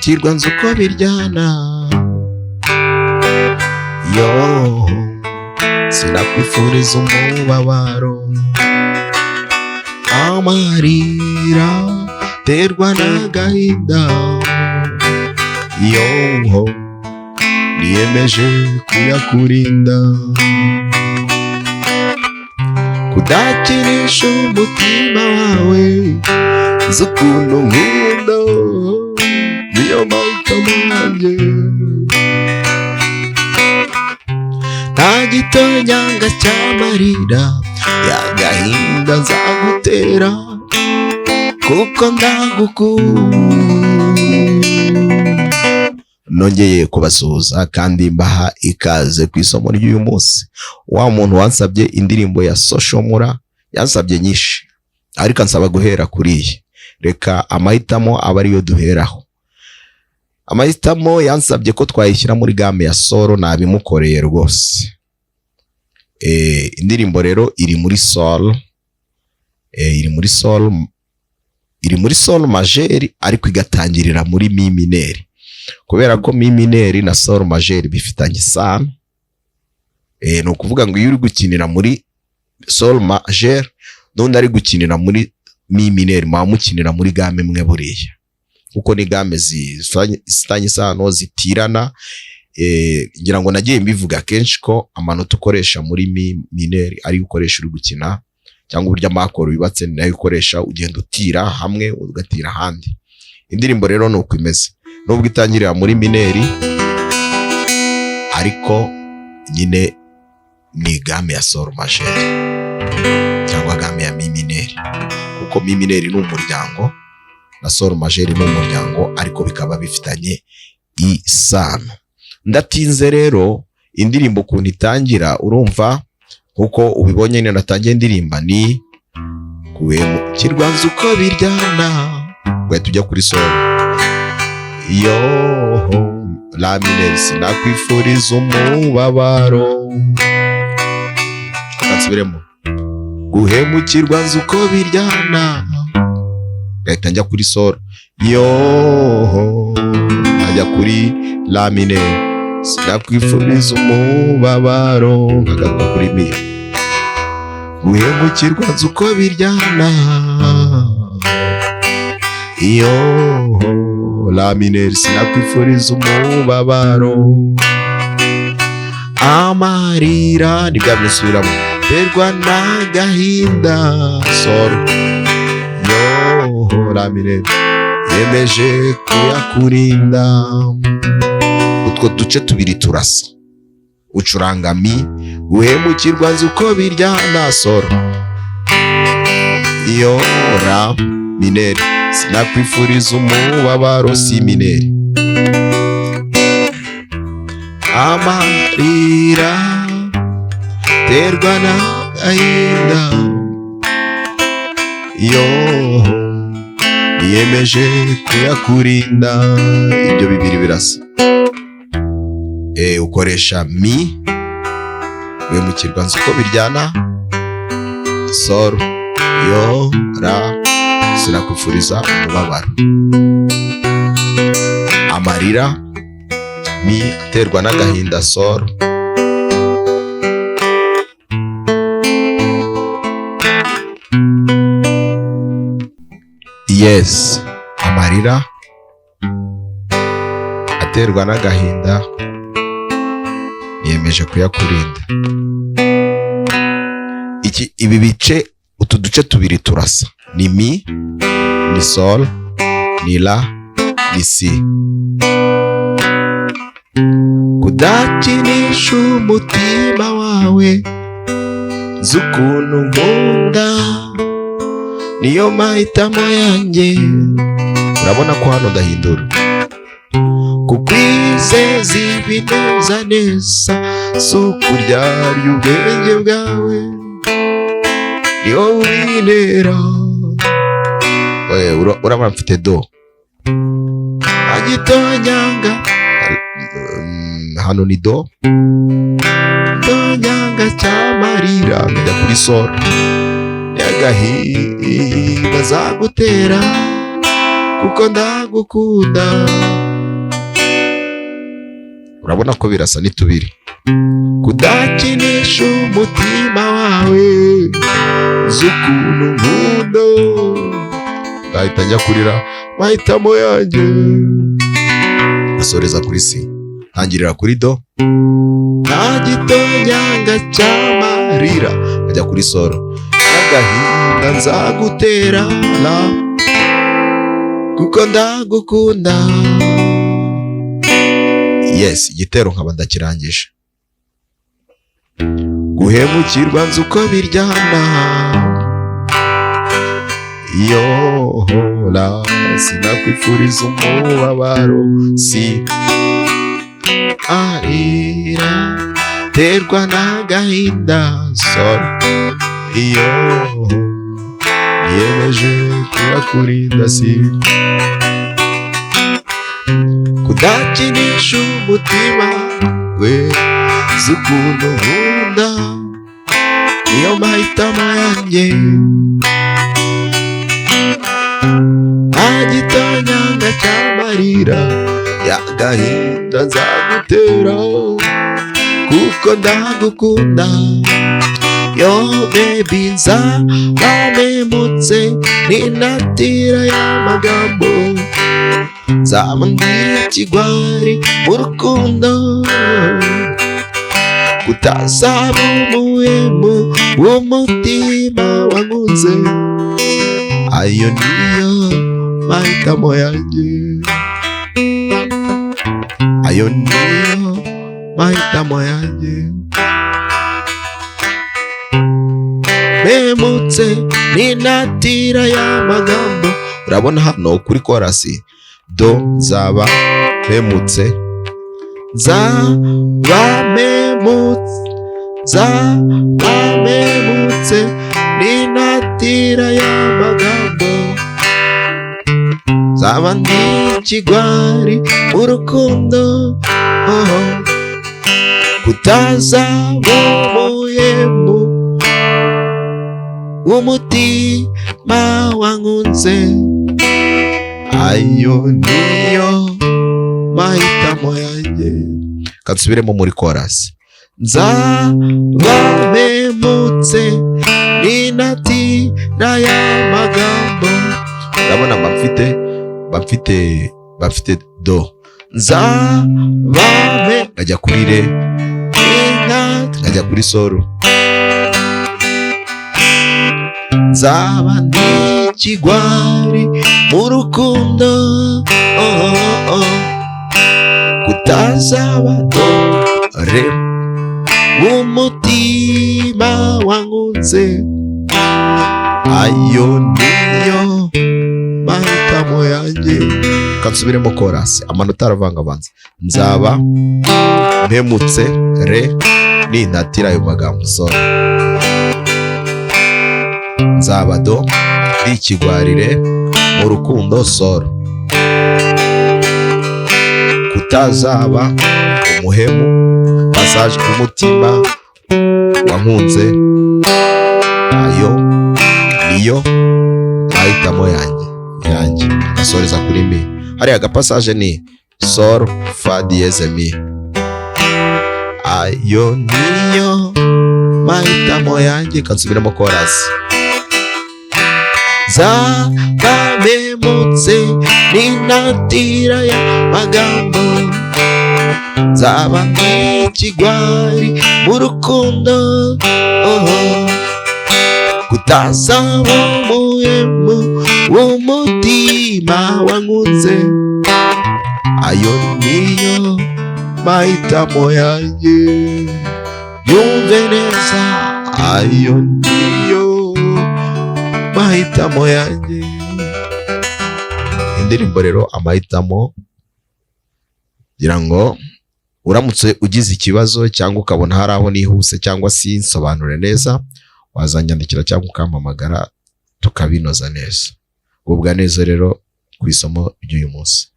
guhemukirwa nzi uko biryana, yo sinakwifuriza umubabaro, amarira terwa n'agahinda, yo niyemeje kuyakurinda, kudakinisha umutima wawe, nzi ukuntu nkunda, niyo mahitamo yanjye, nta gitonyanga cy'amarira y'agahinda nzagutera, kuko ndagukunda. Nongeye kubasuhuza kandi mbaha ikaze ku isomo ry'uyu munsi. Wa muntu wansabye indirimbo ya Social Mura yansabye nyinshi, ariko ansaba guhera kuri iyi. Reka amahitamo aba ariyo duheraho. Amahitamo yansabye ko twayishyira muri game ya solo, nabimukoreye rwose. Indirimbo rero iri muri sol, iri muri sol majeur, ariko igatangirira muri mi mineur, kubera ko mi mineur na sol majeur bifitanye isano. No kuvuga ngo iyo uri gukinira muri sol majeur n'undi ari gukinira muri mi mineur, mukinira muri game mwe buriya, kuko ni game zifitanye isano, zitirana. Ngira ngo nagiye mbivuga kenshi ko amanota ukoresha muri mi mineur ari ukoresha uri gukina, cyangwa uburyo amakoro bibatse nayo ukoresha ugenda utira hamwe ugatira ahandi. Indirimbo rero nuko imeze, nubwo itangirira muri mineri, ariko nyine ni game ya sol majeur cyangwa game ya mi mineri, kuko mi mineri ni umuryango na sol majeur ni umuryango, ariko bikaba bifitanye isano. Ndatinze rero, indirimbo ukuntu itangira urumva kuko ubibonye nyine natangiye indirimba ni guhemukirwa nzi uko biryana, gwe tujya kuri sol, yo la mineur sinakwifuriza umubabaro, kansubiremo guhemukirwa nzi uko biryana, gahita njya kuri sol, yo ajya kuri la mineur sinakwifuriza umubabaro, nkagaruka kuri mi, guhemukirwa nzi uko biryana, iyo la mineur sinakwifuriza umubabaro, amarira nibwo bisubiramo terwa n'agahinda, sol, yo la mineur yemeje kuyakurinda. Utwo duce tubiri turasa, ucuranga mi, guhemukirwa nzi uko biryana, sol, iyo la mineur sinakwifuriza umubabaro, si mineur, amarira terwa n'agahinda, yo niyemeje kuyakurinda. Ibyo bibiri birasa. Ukoresha mi, guhemukirwa nzi uko biryana, sol, yo la sinakwifuriza umubabaro, amarira, mi terwa n'agahinda, sol, yes, amarira aterwa n'agahinda niyemeje kuyakurinda. Ibi bice, utu duce tubiri turasa, ni mi, ni sol, ni la, ni si. Kudakinisha umutima wawe, nzi ukuntu nkunda, niyo mahitamo yanjye. Urabona ko hano ndahindura, kukwizeza ibineza neza, so kuryarya ubwenge bwawe, niyo winera. Urabona mfite do, agitonyanga, hano ni do, tonyanga cy'amarira, njya kuri sol, y'agahinda nzagutera, kuko ndagukunda, urabona ko birasa n'itubiri. Kudakinisha umutima wawe z'ukuntu nkunda, ngahita njya kurira mahitamo yanjye, asoreza kuri si, ntangirira kuri do, nta gitonyanga cy'amarira, ajya kuri soro, agahinda nzagutera la, kuko ndagukunda. Yes, igitero nkaba ndakirangije. Guhemukirwa nzi uko biryana, yohola sinakwifuriza umubabaro, si arira terwa n'agahinda, sorry, iyo niyemeje kuyakurinda, si kudakinisha umutima we z'ukuntu nkunda, niyo mahitamo yanjye, nta gitonyanga cy'amarira y'agahinda nzagutera, kuko ndagukunda. Yo baby nzabamemutse n'inatira y'amagambo, nzaba ndi ikigwari mu rukundo, kutazaba umuhemu w'umutima wankunze, ayo niyo mahitamo yanjye, ayo niyo mahitamo yanjye. Memutse n'inatira y'amagambo, urabona hano kuri korasi do nzaba memutse, nzabamemutse n'inatira y'amagambo, nzaba ndi ikigwari mu rukundo, kutazaba umuhemu w'umutima wankunze, ayo niyo mahitamo yanjye. Kansubiremo muri chorus. Nzabamemutse n'inatira y'amagambo, urabona bafite do, nzabame ngajya kuri re, ngajya kuri soro, nzaba ndi ikigwari mu rukundo, kutazaba dore umutima wankunze, ayo niyo mahitamo yanjye. Kansubiremo chorus, amanota aravangavanze. Nzaba mpemutse re n'intatira ayo magambo, soro, nzaba do ndi ikigwarire mu rukundo, soro, kutazaba umuhemu passage umutima wankunze, ayo niyo mahitamo yanjye. Asoreza kuri mi, hari agapassage ni sol fa dièse mi, ayo niyo mahitamo yanjye. Kansubiramo chorus. Nzabamemutse n'inatira y'amagambo, nzaba ndi ikigwari mu rukundo, kutazaba umuhemu w'umutima wankunze, ayo niyo mahitamo yanjye. Yumve neza, ayo niyo mahitamo yanjye. Indirimbo rero amahitamo, kugira ngo uramutse ugize ikibazo cyangwa ukabona hari aho nihuse cyangwa sinsobanure neza, wazanyandikira cyangwa ukampamagara tukabinoza neza. Ubwa neza rero ku isomo ry'uyu munsi.